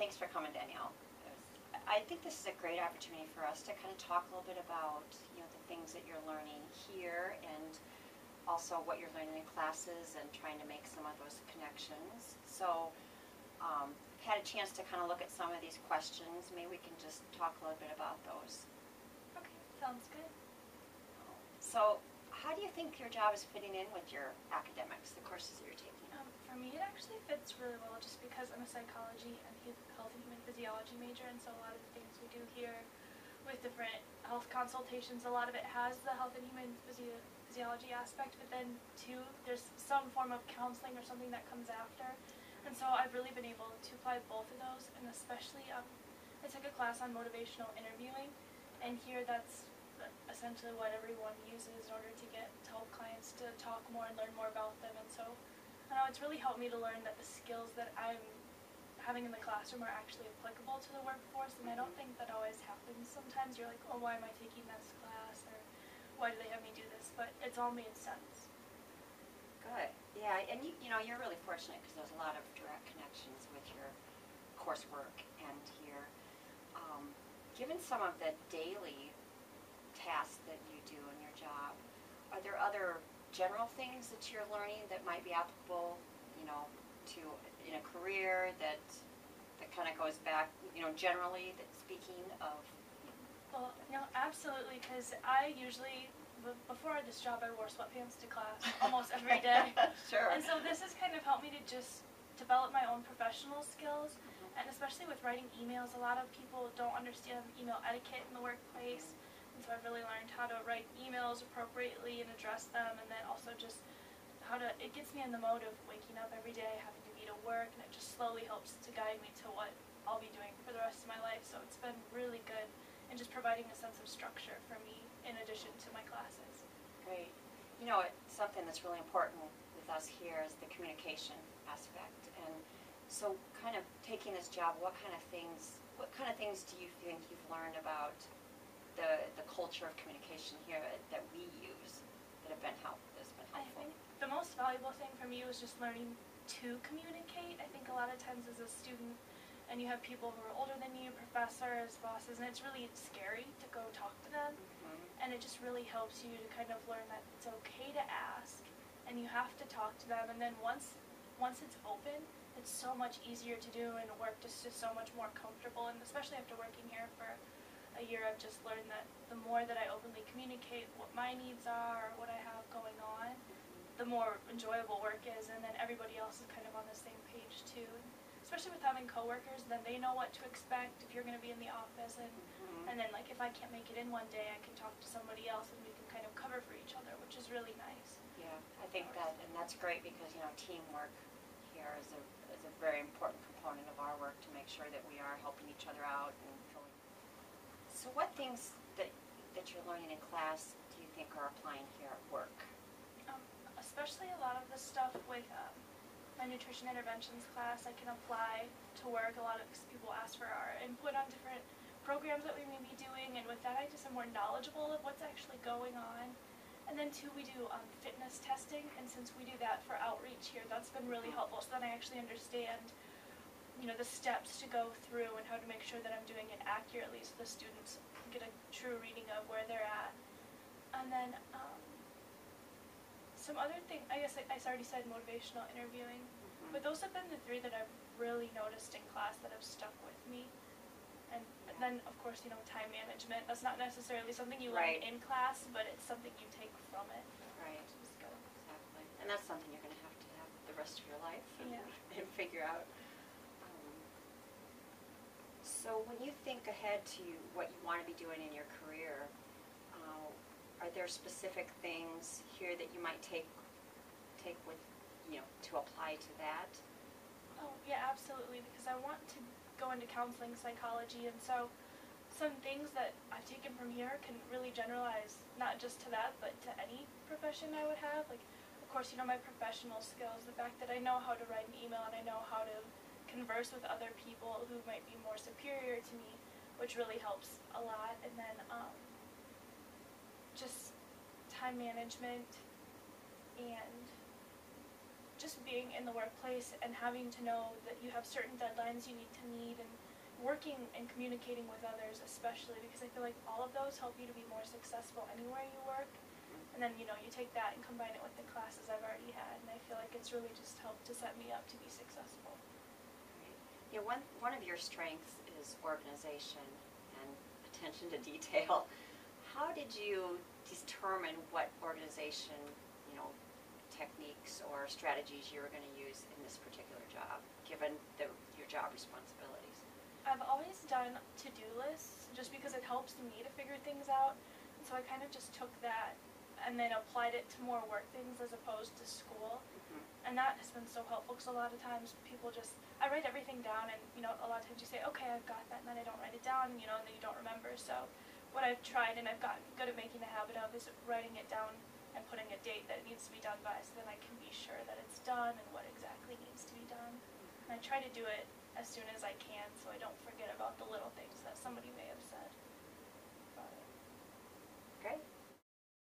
thanks for coming, Danielle. I think this is a great opportunity for us to kind of talk a little bit about, you know, the things that you're learning here and also what you're learning in classes and trying to make some of those connections. So I've had a chance to kind of look at some of these questions. Maybe we can just talk a little bit about those. Okay, sounds good. So how do you think your job is fitting in with your academics, the courses that you're taking? For me, it actually fits really well just because I'm a psychology and health and human physiology major, and so a lot of the things we do here with different health consultations, a lot of it has the health and human physiology aspect, but then too, there's some form of counseling or something that comes after. And so I've really been able to apply both of those, and especially I took a class on motivational interviewing, and here that's essentially what everyone uses in order to help clients to talk more and learn more about them. And so I know it's really helped me to learn that the skills that I'm having in the classroom are actually applicable to the workforce, and I don't think that always happens. Sometimes you're like, oh, why am I taking this class, or why do they have me do this? But it's all made sense. Good. Yeah, and you know, you're really fortunate because there's a lot of direct connections with your coursework and here. Given some of the daily tasks that you do in your job, are there other general things that you're learning that might be applicable, you know, to in a career that kind of goes back, you know, generally, that speaking of? Well, you know, absolutely, because I usually, before this job, I wore sweatpants to class almost every day. Sure. And so this has kind of helped me to just develop my own professional skills, and especially with writing emails, a lot of people don't understand email etiquette in the workplace. And so I've really learned how to write emails appropriately and address them, and then also just it gets me in the mode of waking up every day, having to be to work, and it just slowly helps to guide me to what I'll be doing for the rest of my life. So it's been really good in just providing a sense of structure for me in addition to my classes. Great. You know, something that's really important with us here is the communication aspect. And so kind of taking this job, what kind of things do you think you've learned about the culture of communication here that we use that have been helpful? I think the most valuable thing for me was just learning to communicate. I think a lot of times as a student, and you have people who are older than you, professors, bosses, and it's really scary to go talk to them. And it just really helps you to kind of learn that it's okay to ask, and you have to talk to them. And then once it's open, it's so much easier to do, and work is just so much more comfortable. And especially after working here for a year, I've just learned that the more that I openly communicate what my needs are, what I have going on, the more enjoyable work is, and then everybody else is kind of on the same page too. Especially with having coworkers, then they know what to expect if you're going to be in the office, and then like if I can't make it in one day, I can talk to somebody else, and we can kind of cover for each other, which is really nice. Yeah, I think that's great because, you know, teamwork here is a very important component of our work to make sure that we are helping each other out and filling. So what things that you're learning in class do you think are applying here at work? Especially a lot of the stuff with my nutrition interventions class, I can apply to work. A lot of people ask for our input on different programs that we may be doing, and with that I just am more knowledgeable of what's actually going on. And then too, we do fitness testing, and since we do that for outreach here, that's been really helpful, so that I actually understand, you know, the steps to go through and how to make sure that I'm doing it accurately so the students get a true reading of where they're at. And then some other thing, I guess I already said motivational interviewing, but those have been the three that I've really noticed in class that have stuck with me. And then, of course, you know, time management. That's not necessarily something you learn in class, but it's something you take from it. Right. Exactly. And that's something you're going to have the rest of your life and figure out. So when you think ahead to what you want to be doing in your career, are there specific things here that you might take with, you know, to apply to that? Oh, yeah, absolutely, because I want to go into counseling psychology, and so some things that I've taken from here can really generalize not just to that, but to any profession I would have. Like, of course, you know, my professional skills, the fact that I know how to write an email and I know how to converse with other people who might be more superior to me, which really helps a lot. And then just time management and just being in the work workplace and having to know that you have certain deadlines you need to meet, and working and communicating with others especially, because I feel like all of those help you to be more successful anywhere you work. And then, you take that and combine it with the classes I've already had, and I feel like it's really just helped to set me up to be successful. Right. Yeah, one of your strengths is organization and attention to detail. How did you determine what organization, techniques or strategies you were going to use in this particular job, given your job responsibilities? I've always done to-do lists just because it helps me to figure things out, and so I kind of just took that and then applied it to more work things as opposed to school. And that has been so helpful, because a lot of times people I write everything down, and a lot of times you say, okay, I've got that, and then I don't write it down, and then you don't remember. So what I've tried and I've gotten good at making a habit of is writing it down and putting a date that it needs to be done by, so then I can be sure that it's done and what exactly needs to be done. And I try to do it as soon as I can so I don't forget about the little things that somebody may have said.